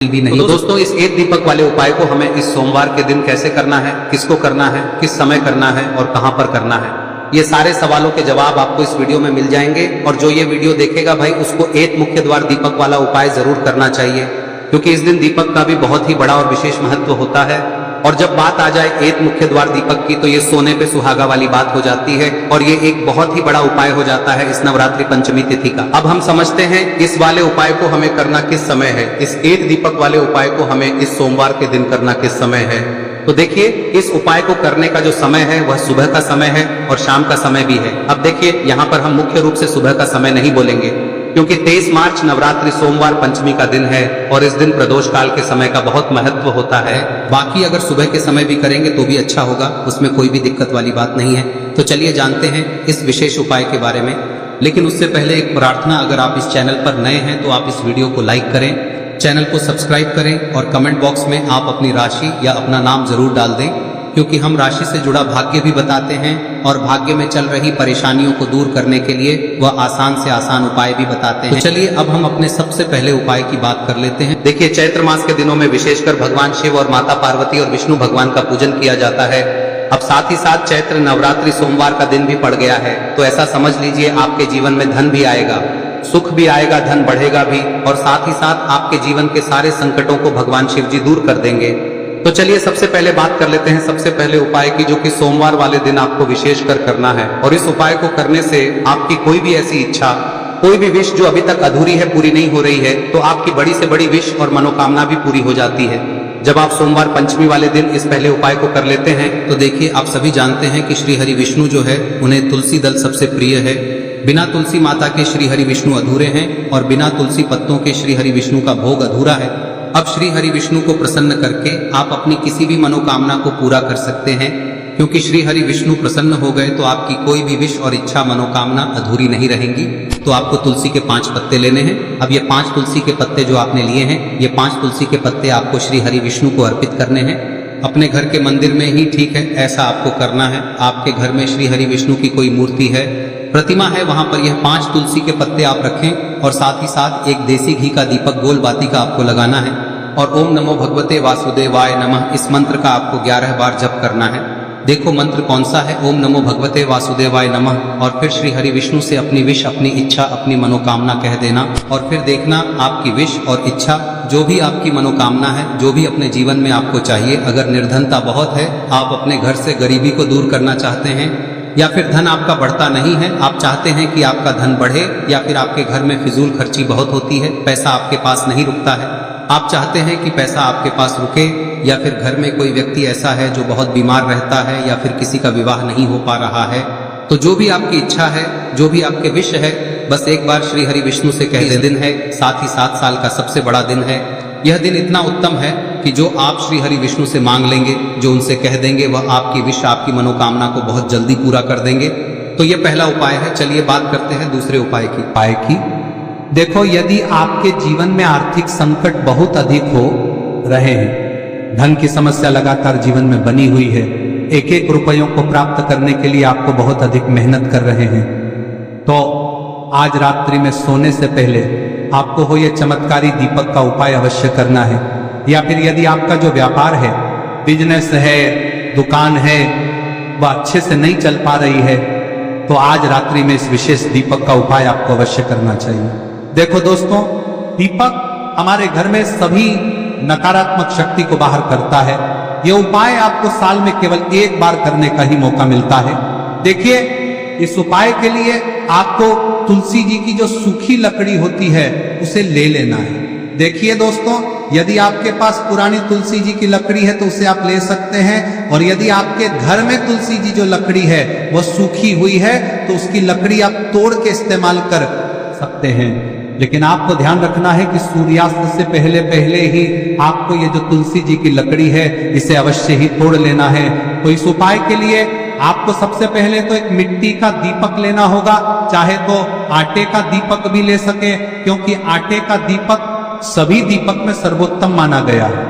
भी नहीं। तो दोस्तों, इस एक दीपक वाले उपाय को हमें इस सोमवार के दिन कैसे करना है, किसको करना है, किस समय करना है और कहां पर करना है, ये सारे सवालों के जवाब आपको इस वीडियो में मिल जाएंगे। और जो ये वीडियो देखेगा भाई, उसको एक मुख्य द्वार दीपक वाला उपाय जरूर करना चाहिए, क्योंकि इस दिन दीपक का भी बहुत ही बड़ा और विशेष महत्व होता है। और जब बात आ जाए एक मुख्य द्वार दीपक की, तो ये सोने पे सुहागा वाली बात हो जाती है और ये एक बहुत ही बड़ा उपाय हो जाता है इस नवरात्रि पंचमी तिथि का। अब हम समझते हैं इस वाले उपाय को हमें करना किस समय है, इस एक दीपक वाले उपाय को हमें इस सोमवार के दिन करना किस समय है। तो देखिए, इस उपाय को करने का जो समय है वह सुबह का समय है और शाम का समय भी है। अब देखिए, यहाँ पर हम मुख्य रूप से सुबह का समय नहीं बोलेंगे, क्योंकि 23 मार्च नवरात्रि सोमवार पंचमी का दिन है और इस दिन प्रदोष काल के समय का बहुत महत्व होता है। बाकी अगर सुबह के समय भी करेंगे तो भी अच्छा होगा, उसमें कोई भी दिक्कत वाली बात नहीं है। तो चलिए जानते हैं इस विशेष उपाय के बारे में। लेकिन उससे पहले एक प्रार्थना, अगर आप इस चैनल पर नए हैं तो आप इस वीडियो को लाइक करें, चैनल को सब्सक्राइब करें और कमेंट बॉक्स में आप अपनी राशि या अपना नाम जरूर डाल दें, क्योंकि हम राशि से जुड़ा भाग्य भी बताते हैं और भाग्य में चल रही परेशानियों को दूर करने के लिए वह आसान से आसान उपाय भी बताते हैं। तो चलिए अब हम अपने सबसे पहले उपाय की बात कर लेते हैं। देखिए, चैत्र मास के दिनों में विशेषकर भगवान शिव और माता पार्वती और विष्णु भगवान का पूजन किया जाता है। अब साथ ही साथ चैत्र नवरात्रि सोमवार का दिन भी पड़ गया है, तो ऐसा समझ लीजिए आपके जीवन में धन भी आएगा, सुख भी आएगा, धन बढ़ेगा भी, और साथ ही साथ आपके जीवन के सारे संकटों को भगवान शिव जी दूर कर देंगे। तो चलिए सबसे पहले बात कर लेते हैं सबसे पहले उपाय की, जो कि सोमवार वाले दिन आपको विशेष कर करना है। और इस उपाय को करने से आपकी कोई भी ऐसी इच्छा, कोई भी विश जो अभी तक अधूरी है, पूरी नहीं हो रही है, तो आपकी बड़ी से बड़ी विश और मनोकामना भी पूरी हो जाती है जब आप सोमवार पंचमी वाले दिन इस पहले उपाय को कर लेते हैं। तो देखिए, आप सभी जानते हैं कि श्री हरि विष्णु जो है, उन्हें तुलसी दल सबसे प्रिय है। बिना तुलसी माता के श्री हरि विष्णु अधूरे हैं और बिना तुलसी पत्तों के श्री हरि विष्णु का भोग अधूरा है। अब श्री हरि विष्णु को प्रसन्न करके आप अपनी किसी भी मनोकामना को पूरा कर सकते हैं, क्योंकि श्री हरि विष्णु प्रसन्न हो गए तो आपकी कोई भी विश और इच्छा मनोकामना अधूरी नहीं रहेंगी। तो आपको तुलसी के 5 पत्ते लेने हैं। अब ये 5 तुलसी के पत्ते जो आपने लिए हैं, ये 5 तुलसी के पत्ते आपको श्री हरि विष्णु को अर्पित करने हैं। अपने घर के मंदिर में ही ठीक है, ऐसा आपको करना है। आपके घर में श्री हरि विष्णु की कोई मूर्ति है, प्रतिमा है, वहां पर यह 5 तुलसी के पत्ते आप रखें और साथ ही साथ एक देसी घी का दीपक गोल बाती का आपको लगाना है और ओम नमो भगवते वासुदेवाय नमः इस मंत्र का आपको 11 बार जप करना है। देखो मंत्र कौन सा है, ओम नमो भगवते वासुदेवाय नमः, और फिर श्री हरि विष्णु से अपनी विश, अपनी इच्छा, अपनी मनोकामना कह देना और फिर देखना आपकी विश और इच्छा, जो भी आपकी मनोकामना है, जो भी अपने जीवन में आपको चाहिए। अगर निर्धनता बहुत है, आप अपने घर से गरीबी को दूर करना चाहते हैं, या फिर धन आपका बढ़ता नहीं है, आप चाहते हैं कि आपका धन बढ़े, या फिर आपके घर में फिजूल खर्ची बहुत होती है, पैसा आपके पास नहीं रुकता है, आप चाहते हैं कि पैसा आपके पास रुके, या फिर घर में कोई व्यक्ति ऐसा है जो बहुत बीमार रहता है, या फिर किसी का विवाह नहीं हो पा रहा है, तो जो भी आपकी इच्छा है, जो भी आपके विश है, बस एक बार श्री हरि विष्णु से कह दे। दिन है, साथ ही 7 साल का सबसे बड़ा दिन है। यह दिन इतना उत्तम है कि जो आप श्री हरि विष्णु से मांग लेंगे, जो उनसे कह देंगे, वह आपकी विश, आपकी मनोकामना को बहुत जल्दी पूरा कर देंगे। तो यह पहला उपाय है। चलिए बात करते हैं दूसरे उपाय की। देखो, यदि आपके जीवन में आर्थिक संकट बहुत अधिक हो रहे हैं, धन की समस्या लगातार जीवन में बनी हुई है, एक एक रुपयों को प्राप्त करने के लिए आपको बहुत अधिक मेहनत कर रहे हैं, तो आज रात्रि में सोने से पहले आपको हो यह चमत्कारी दीपक का उपाय अवश्य करना है। या फिर यदि आपका जो व्यापार है, बिजनेस है, दुकान है, वह अच्छे से नहीं चल पा रही है, तो आज रात्रि में इस विशेष दीपक का उपाय आपको अवश्य करना चाहिए। देखो दोस्तों, दीपक हमारे घर में सभी नकारात्मक शक्ति को बाहर करता है। यह उपाय आपको साल में केवल एक बार करने का ही मौका मिलता है। देखिए, इस उपाय के लिए आपको तुलसी जी की जो सूखी लकड़ी होती है उसे ले लेना है। देखिए दोस्तों, यदि आपके पास पुरानी तुलसी जी की लकड़ी है तो उसे आप ले सकते हैं, और यदि आपके घर में तुलसी जी जो लकड़ी है वह सूखी हुई है तो उसकी लकड़ी आप तोड़ के इस्तेमाल कर सकते हैं। लेकिन आपको ध्यान रखना है कि सूर्यास्त से पहले पहले ही आपको ये जो तुलसी जी की लकड़ी है इसे अवश्य ही तोड़ लेना है। तो इस उपाय के लिए आपको सबसे पहले तो एक मिट्टी का दीपक लेना होगा, चाहे तो आटे का दीपक भी ले सके, क्योंकि आटे का दीपक सभी दीपक में सर्वोत्तम माना गया है।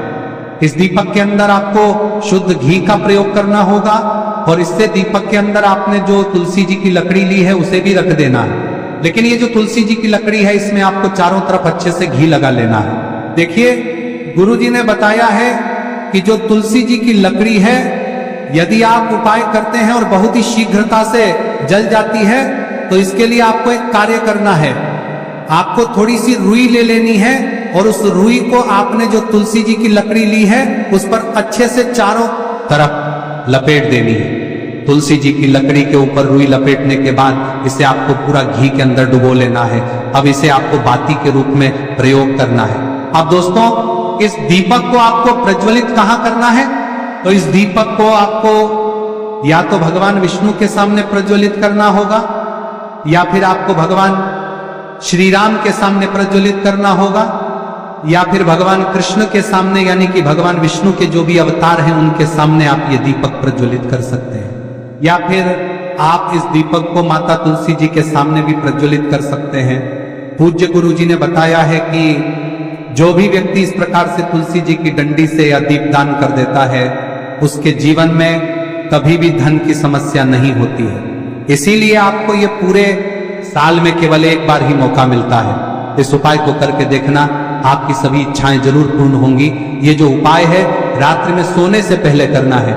इस दीपक के अंदर आपको शुद्ध घी का प्रयोग करना होगा और इससे दीपक के अंदर आपने जो तुलसी जी की लकड़ी ली है उसे भी रख देना है। लेकिन ये जो तुलसी जी की लकड़ी है, इसमें आपको चारों तरफ अच्छे से घी लगा लेना है। देखिए, गुरुजी ने बताया है कि जो तुलसी जी की लकड़ी है, यदि आप उपाय करते हैं और बहुत ही शीघ्रता से जल जाती है, तो इसके लिए आपको एक कार्य करना है। आपको थोड़ी सी रुई ले लेनी है और उस रुई को आपने जो तुलसी जी की लकड़ी ली है उस पर अच्छे से चारों तरफ लपेट देनी है। तुलसी जी की लकड़ी के ऊपर रुई लपेटने के बाद इसे आपको पूरा घी के अंदर डुबो लेना है। अब इसे आपको बाती के रूप में प्रयोग करना है। अब दोस्तों, इस दीपक को आपको प्रज्वलित कहां करना है? तो इस दीपक को आपको या तो भगवान विष्णु के सामने प्रज्वलित करना होगा, या फिर आपको भगवान श्री राम के सामने प्रज्वलित करना होगा, या फिर भगवान कृष्ण के सामने, यानी कि भगवान विष्णु के जो भी अवतार हैं उनके सामने आप ये दीपक प्रज्वलित कर सकते हैं। या फिर आप इस दीपक को माता तुलसी जी के सामने भी प्रज्वलित कर सकते हैं। पूज्य गुरु जी ने बताया है कि जो भी व्यक्ति इस प्रकार से तुलसी जी की डंडी से या दीपदान कर देता है, उसके जीवन में कभी भी धन की समस्या नहीं होती है। इसीलिए आपको ये पूरे साल में केवल एक बार ही मौका मिलता है। इस उपाय को करके देखना, आपकी सभी इच्छाएं जरूर पूर्ण होंगी। ये जो उपाय है रात्रि में सोने से पहले करना है।